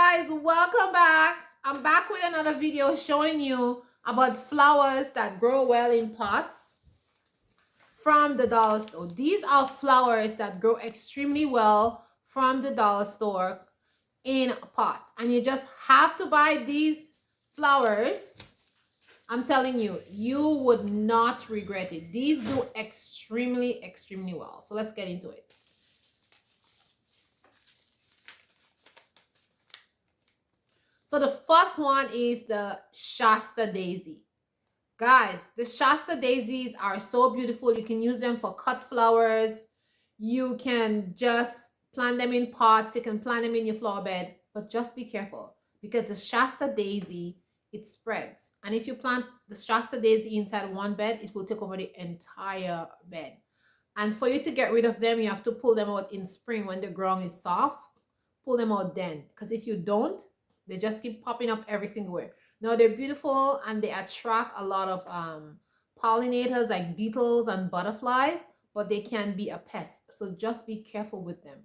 guys, welcome back. I'm back with another video showing you about flowers that grow well in pots from the dollar store. These are flowers that grow extremely well from the dollar store in pots, and you just have to buy these flowers. I'm telling you, you would not regret it. These do extremely well. So let's get into it. So the first one is the Shasta daisy. Guys, the Shasta daisies are so beautiful. You can use them for cut flowers. You can just plant them in pots. You can plant them in your flower bed. But just be careful because the Shasta daisy, it spreads. And if you plant the Shasta daisy inside one bed, it will take over the entire bed. And for you to get rid of them, you have to pull them out in spring when the ground is soft. Pull them out then. Because if you don't, they just keep popping up every single where. Now they're beautiful and they attract a lot of pollinators like beetles and butterflies, but they can be a pest. So just be careful with them.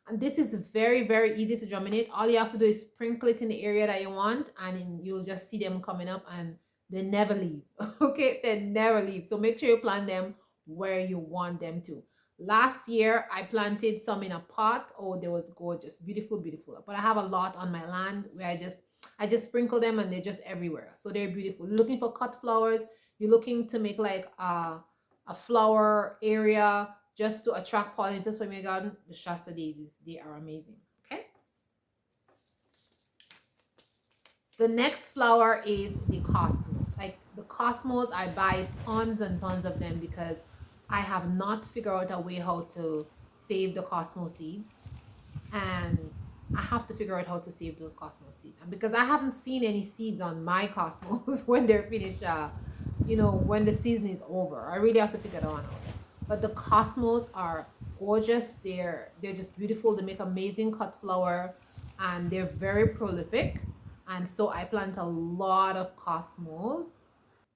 And this is very easy to germinate. All you have to do is sprinkle it in the area that you want, and you'll just see them coming up, and they never leave. Okay, they never leave. So make sure you plant them where you want them to. Last year I planted some in a pot. Oh, they was gorgeous, beautiful. But I have a lot on my land where I just sprinkle them and they're just everywhere. So they're beautiful. Looking for cut flowers, you're looking to make like a flower area just to attract pollinators from your garden, the Shasta daisies, they are amazing. Okay, the next flower is the cosmos. Like the cosmos, I buy tons and tons of them because I have not figured out a way how to save the cosmos seeds, and I have to figure out how to save those cosmos seeds. And because I haven't seen any seeds on my cosmos when they're finished, when the season is over, I really have to figure that one out. But the cosmos are gorgeous. They're just beautiful. They make amazing cut flower, and they're very prolific. And so I plant a lot of cosmos,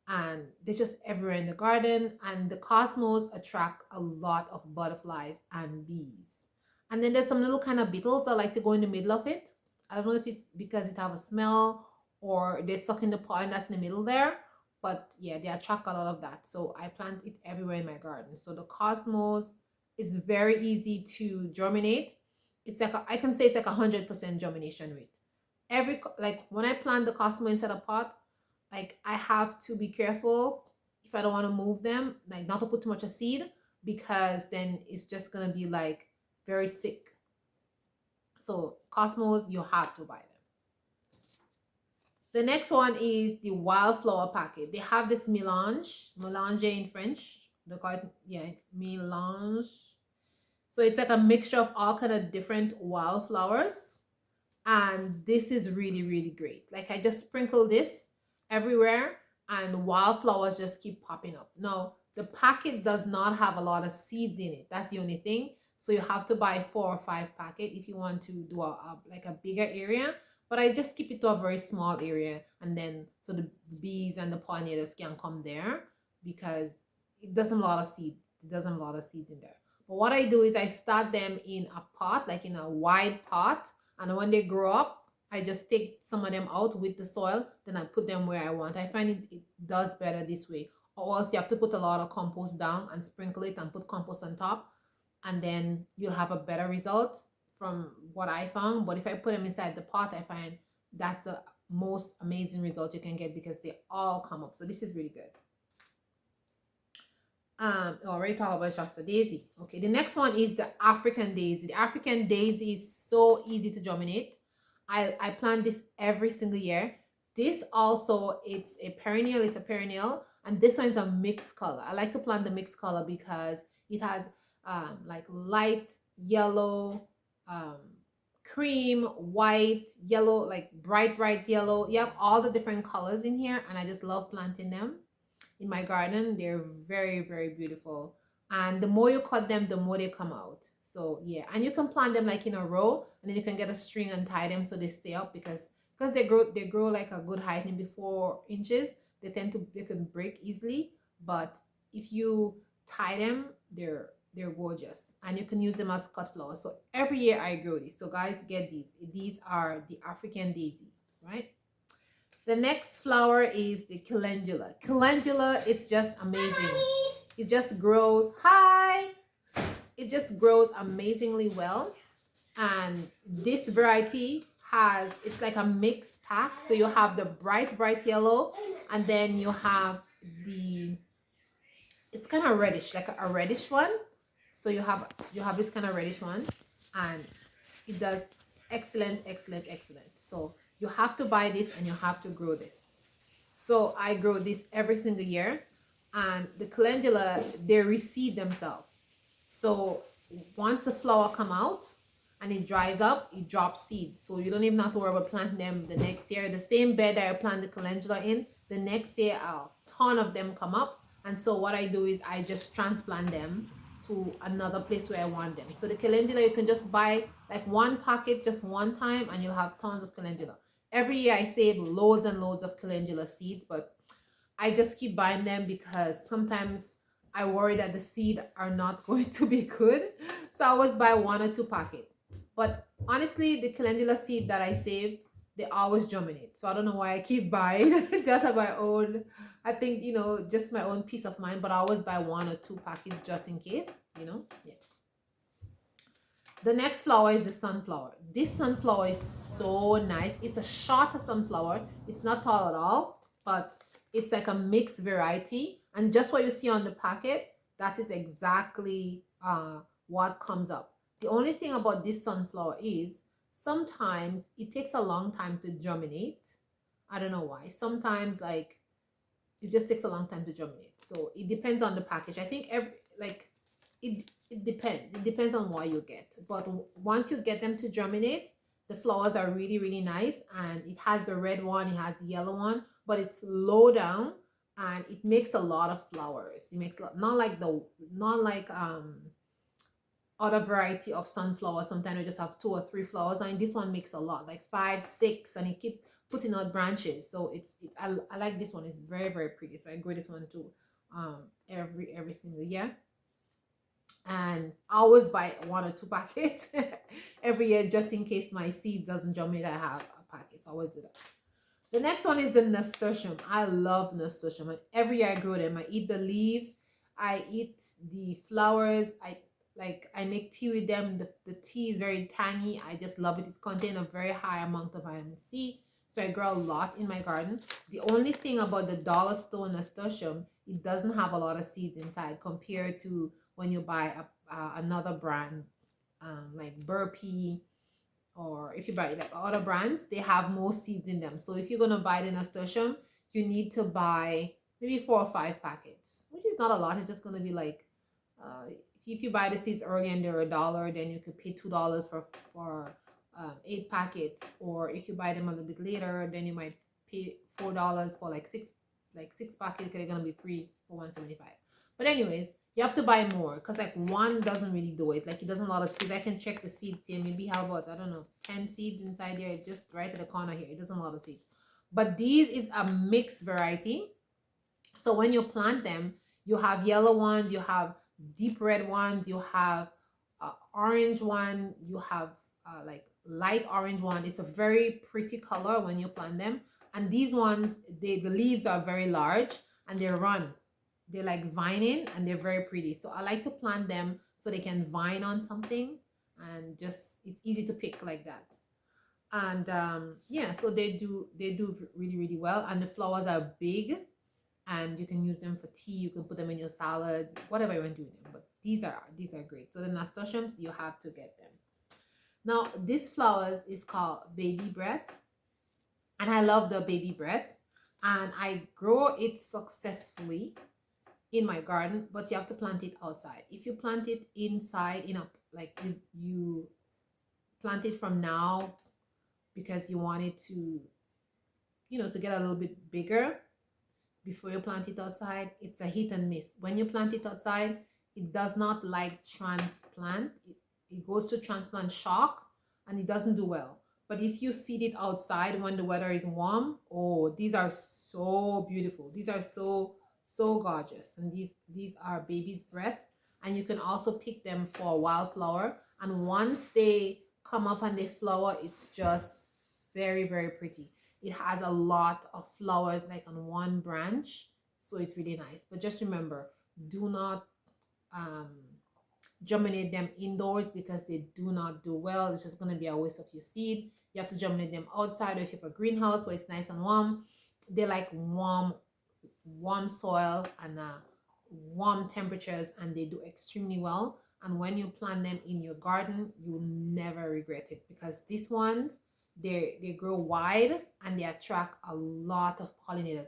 and they're just everywhere in the garden, and the cosmos attract a lot of butterflies and bees. And then there's some little kind of beetles that like to go in the middle of it. I don't know if it's because it have a smell or they're sucking the pollen that's in the middle there, but yeah, they attract a lot of that. So I plant it everywhere in my garden. So the cosmos is very easy to germinate. It's like I can say it's like 100% germination rate. Like when I plant the cosmos inside a pot, like I have to be careful if I don't want to move them, like not to put too much of seed, because then it's just gonna be like very thick. So cosmos, you have to buy them. The next one is the wildflower packet. They have this melange in French. They call it, yeah, melange. So it's like a mixture of all kind of different wildflowers, and this is really great. Like I just sprinkle this everywhere and wildflowers just keep popping up. Now the packet does not have a lot of seeds in it, that's the only thing. So you have to buy 4 or 5 packet if you want to do like a bigger area, but I just keep it to a very small area, and then so the bees and the pollinators can come there because it doesn't have a lot of seed, it doesn't have a lot of seeds in there. But what I do is I start them in a pot, like in a wide pot, and when they grow up, I just take some of them out with the soil, then I put them where I want. I find it does better this way. Or else you have to put a lot of compost down and sprinkle it and put compost on top, and then you'll have a better result from what I found. But if I put them inside the pot, I find that's the most amazing result you can get because they all come up. So this is really good. Already talked about Shasta daisy. Okay, the next one is the African daisy. The African daisy is so easy to germinate. I plant this every single year. This also, it's a perennial, and this one is a mixed color. I like to plant the mixed color because it has like light yellow, cream, white, yellow, like bright yellow. You have all the different colors in here, and I just love planting them in my garden. They're very beautiful, and the more you cut them, the more they come out. So yeah, and you can plant them like in a row, and then you can get a string and tie them so they stay up, because they grow like a good height, maybe 4 inches. They can break easily, but if you tie them, They're gorgeous, and you can use them as cut flowers. So every year I grow these. So guys, get these. These are the African daisies, right? The next flower is the calendula. Calendula, it's just amazing. It just grows. Hi. It just grows amazingly well. And this variety has, it's like a mixed pack. So you have the bright yellow, and then you have the, it's kind of reddish, like a reddish one. So you have this kind of reddish one, and it does excellent. So you have to buy this and you have to grow this. So I grow this every single year, and the calendula, they reseed themselves. So once the flower come out and it dries up, it drops seeds. So you don't even have to worry about planting them the next year. The same bed that I plant the calendula in, the next year a ton of them come up. And so what I do is I just transplant them to another place where I want them. So the calendula, you can just buy like one packet just one time and you'll have tons of calendula. Every year I save loads and loads of calendula seeds, but I just keep buying them because sometimes I worry that the seed are not going to be good. So I always buy one or two packets. But honestly, the calendula seed that I save, they always germinate. So I don't know why I keep buying just at my own, I think, just my own peace of mind. But I always buy one or two packets just in case. Yeah. The next flower is the sunflower. This sunflower is so nice. It's a shorter sunflower. It's not tall at all, but it's like a mixed variety. And just what you see on the packet, that is exactly what comes up. The only thing about this sunflower is sometimes it takes a long time to germinate. I don't know why. Sometimes like it just takes a long time to germinate. So it depends on the package. I think it depends. It depends on what you get. But once you get them to germinate, the flowers are really nice, and it has the red one, it has the yellow one, but it's low down and it makes a lot of flowers. It makes a lot, not like other variety of sunflower. Sometimes you just have two or three flowers, and this one makes a lot, like 5, 6, and it keep putting out branches. So I like this one. It's very pretty. So I grow this one too, every single year. And I always buy one or two packets every year just in case my seed doesn't germinate. I have a packet, so I always do that. The next one is the nasturtium. I love nasturtium, and every year I grow them. I eat the leaves, I eat the flowers. I make tea with them. The tea is very tangy. I just love it. It contains a very high amount of vitamin C. So I grow a lot in my garden. The only thing about the dollar store nasturtium, it doesn't have a lot of seeds inside compared to when you buy another brand, like Burpee, or if you buy like other brands, they have more seeds in them. So if you're gonna buy the nasturtium, you need to buy maybe 4 or 5 packets, which is not a lot. It's just gonna be like, if you buy the seeds early and they're $1, then you could pay $2 for 8 packets. Or if you buy them a little bit later, then you might pay $4 for like six packets. They're gonna be 3 for $1.75. But anyways, you have to buy more because like one doesn't really do it. Like it doesn't a lot of seeds. I can check the seeds here. Maybe how about, I don't know, 10 seeds inside here. It's just right at the corner here. It doesn't a lot of seeds. But these is a mixed variety. So when you plant them, you have yellow ones, you have deep red ones, you have orange one, you have like light orange one. It's a very pretty color when you plant them. And these ones, the leaves are very large and they run. They're like vining and they're very pretty. So I like to plant them so they can vine on something, and just it's easy to pick like that. And yeah, so they do really well, and the flowers are big, and you can use them for tea. You can put them in your salad, whatever you want to do with them. But these are great. So the nasturtiums, you have to get them. Now this flowers is called baby breath, and I love the baby breath, and I grow it successfully in my garden, but you have to plant it outside. If you plant it inside, like you plant it from now because you want it to, to get a little bit bigger before you plant it outside, it's a hit and miss. When you plant it outside, it does not like transplant. It goes to transplant shock and it doesn't do well. But if you seed it outside when the weather is warm, oh, these are so beautiful. These are so gorgeous. And these are baby's breath. And you can also pick them for a wildflower. And once they come up and they flower, it's just very, very pretty. It has a lot of flowers like on one branch, so it's really nice. But just remember, do not um, germinate them indoors because they do not do well. It's just going to be a waste of your seed. You have to germinate them outside, or if you have a greenhouse where it's nice and warm. They like warm soil and warm temperatures, and they do extremely well. And when you plant them in your garden, you'll never regret it, because these ones, they grow wide and they attract a lot of pollinators,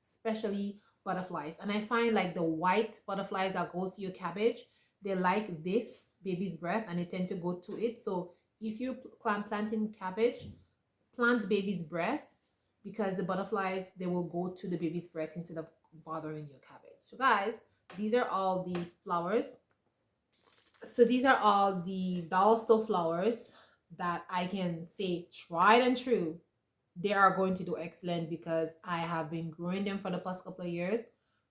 especially butterflies. And I find like the white butterflies that goes to your cabbage, they like this baby's breath and they tend to go to it. So if you planting cabbage, plant baby's breath, because the butterflies, they will go to the baby's breath instead of bothering your cabbage. So guys, these are all the flowers. So these are all the dollstone flowers that I can say tried and true, they are going to do excellent, because I have been growing them for the past couple of years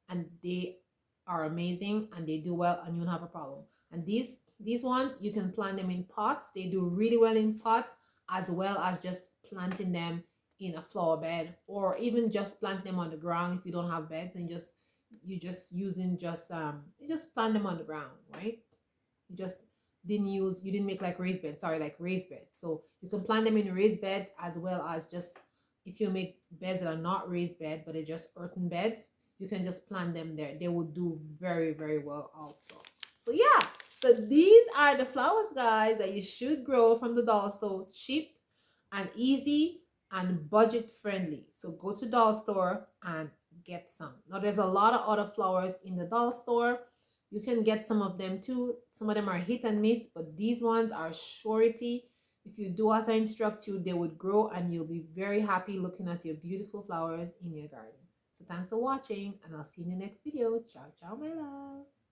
and they are amazing and they do well and you don't have a problem. And these ones, you can plant them in pots. They do really well in pots, as well as just planting them in a flower bed, or even just planting them on the ground if you don't have beds, and you just using just you just plant them on the ground, right? You just you didn't make like raised beds, sorry, like raised beds. So you can plant them in raised beds, as well as just if you make beds that are not raised bed but they're just earthen beds, you can just plant them there. They will do very, very well also. So yeah, so these are the flowers, guys, that you should grow from the dollar store. Cheap and easy and budget friendly. So go to dollar store and get some. Now there's a lot of other flowers in the dollar store. You can get some of them too. Some of them are hit and miss, but these ones are surety. If you do as I instruct you, they would grow and you'll be very happy looking at your beautiful flowers in your garden. So thanks for watching, and I'll see you in the next video. Ciao, ciao, my loves.